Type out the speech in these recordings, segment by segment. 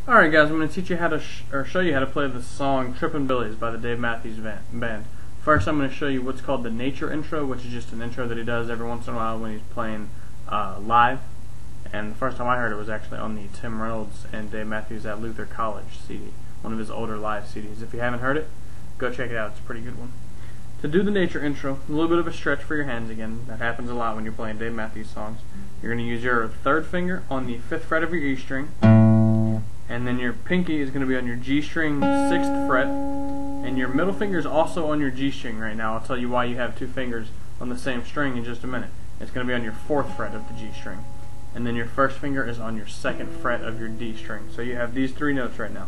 Alright guys, I'm going to teach you how to show you how to play the song Tripping Billies by the Dave Matthews Band. First I'm going to show you what's called the nature intro, which is just an intro that he does every once in a while when he's playing live. And the first time I heard it was actually on the Tim Reynolds and Dave Matthews at Luther College CD, one of his older live CDs. If you haven't heard it, go check it out, it's a pretty good one. To do the nature intro, a little bit of a stretch for your hands again. That happens a lot when you're playing Dave Matthews songs. You're going to use your third finger on the 5th fret of your E string, and then your pinky is going to be on your G string 6th fret, and your middle finger is also on your G string right now. I'll tell you why you have two fingers on the same string in just a minute. It's going to be on your 4th fret of the G string, and then your first finger is on your 2nd fret of your D string. So you have these three notes right now: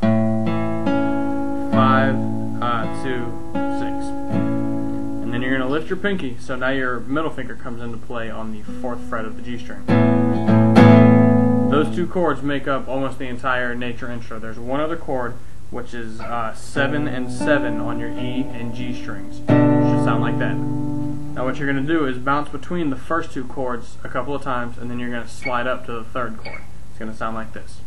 5, 2, 6. And then you're going to lift your pinky, so now your middle finger comes into play on the 4th fret of the G string. Those two chords make up almost the entire nature intro. There's one other chord, which is 7 and 7 on your E and G strings. It should sound like that. Now what you're going to do is bounce between the first two chords a couple of times, and then you're going to slide up to the third chord. It's going to sound like this.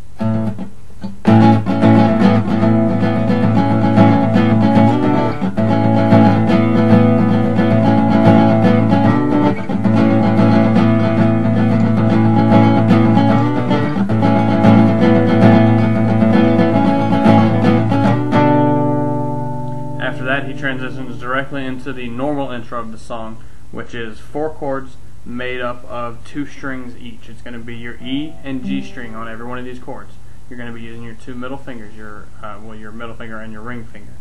After that, he transitions directly into the normal intro of the song, which is 4 chords made up of 2 strings each. It's going to be your E and G string on every one of these chords. You're going to be using your two middle fingers, your middle finger and your ring finger.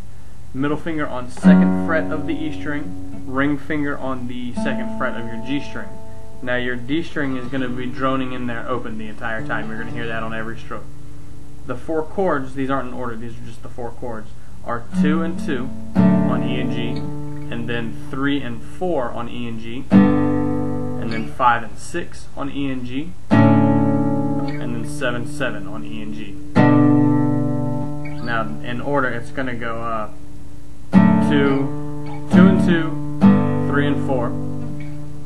Middle finger on 2nd fret of the E string, ring finger on the 2nd fret of your G string. Now your D string is going to be droning in there open the entire time. You're going to hear that on every stroke. The 4 chords, these aren't in order, these are just the 4 chords, are 2 and 2 on E and G, and then 3 and 4 on E and G, and then 5 and 6 on E and G, and then 7, 7 on E and G. Now in order it's going to go 2 and 2, 3 and 4, 2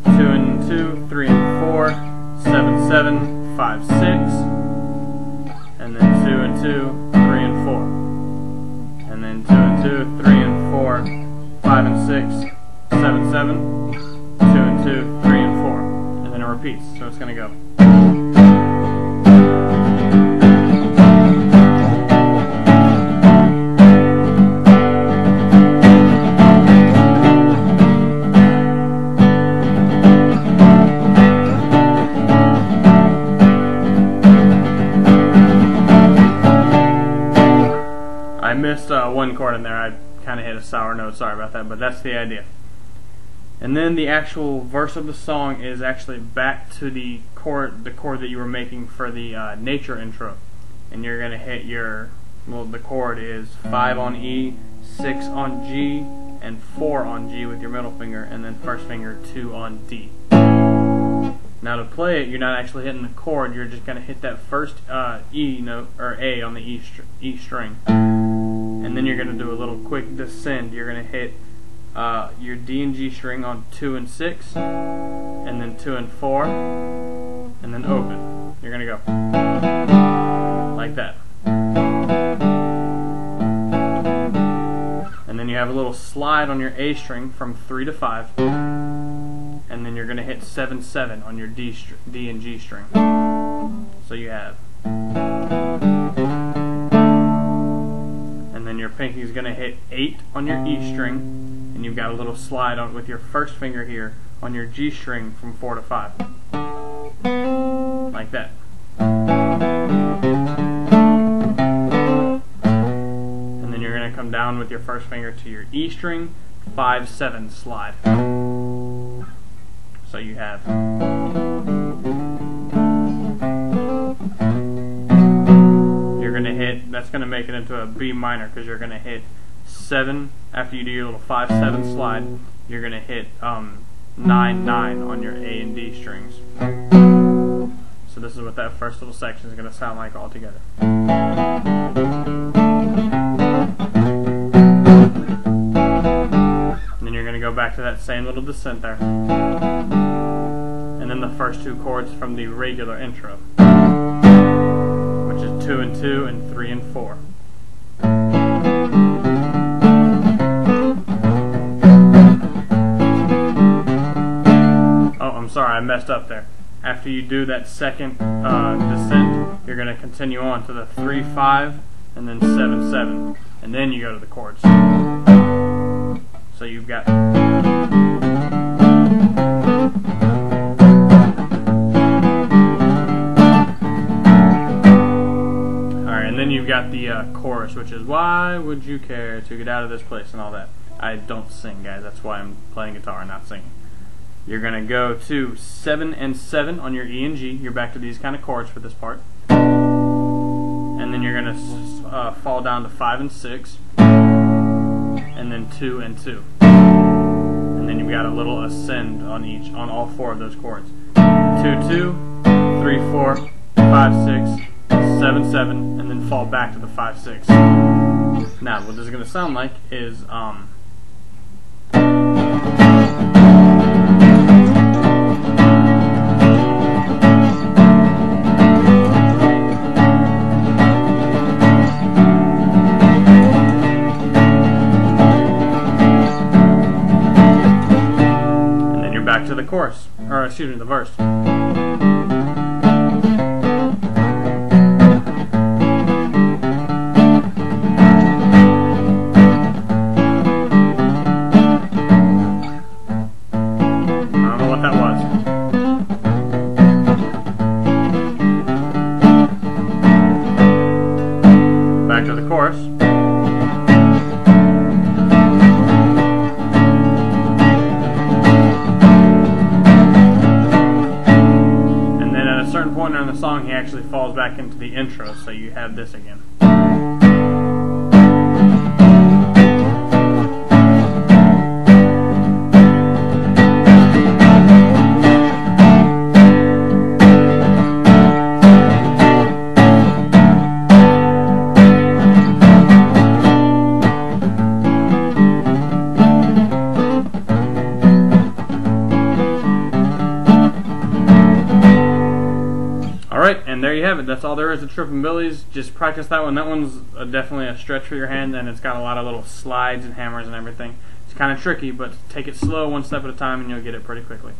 and 2, 3 and 4, 7, 7, 5, 6, and then 2 and 2, 3 and 4. And then 2 and 2, 3 and 4, 5 and 6, 7, 7, 2 and 2, 3 and 4. And then it repeats, so it's going to go. I missed one chord in there. I kind of hit a sour note, sorry about that, but that's the idea. And then the actual verse of the song is actually back to the chord that you were making for the nature intro. And you're going to hit the chord is 5 on E, 6 on G, and 4 on G with your middle finger, and then first finger 2 on D. Now to play it, you're not actually hitting the chord, you're just going to hit that first E note, or A on the E string. And then you're going to do a little quick descend. You're going to hit your D and G string on 2 and 6, and then 2 and 4, and then open. You're going to go like that. And then you have a little slide on your A string from 3 to 5, and then you're going to hit 7, 7 on your D and G string. So you have, and then your pinky is going to hit 8 on your E string, and you've got a little slide on with your first finger here on your G string from 4 to 5, like that. And then you're going to come down with your first finger to your E string, 5, 7 slide. So you have, you're going to hit, that's going to make it into a B minor, because you're going to hit 7, after you do your little 5, 7 slide, you're going to hit 9, 9 on your A and D strings. So this is what that first little section is going to sound like all together. And then you're going to go back to that same little descent there. And then the first 2 chords from the regular intro, which is 2 2 and 2, and 3 and 4. Oh, I'm sorry, I messed up there. After you do that second descent, you're going to continue on to the 3, 5, and then 7, 7, and then you go to the chords. So you've got. And then you've got the chorus, which is "Why would you care to get out of this place?" and all that. I don't sing, guys. That's why I'm playing guitar and not singing. You're going to go to 7 and 7 on your E and G. You're back to these kind of chords for this part. And then you're going to fall down to 5 and 6. And then 2 and 2. And then you've got a little ascend on all 4 of those chords. 2, 2, 3, 4, 5, 6. 7, 7, and then fall back to the 5, 6. Now, what this is going to sound like is and then you're back to the chorus, or excuse me, the verse. Back to the chorus. And then at a certain point in the song, he actually falls back into the intro, so you have this again. Alright, and there you have it. That's all there is to Tripping Billies. Just practice that one. That one's definitely a stretch for your hand, and it's got a lot of little slides and hammers and everything. It's kind of tricky, but take it slow, one step at a time, and you'll get it pretty quickly.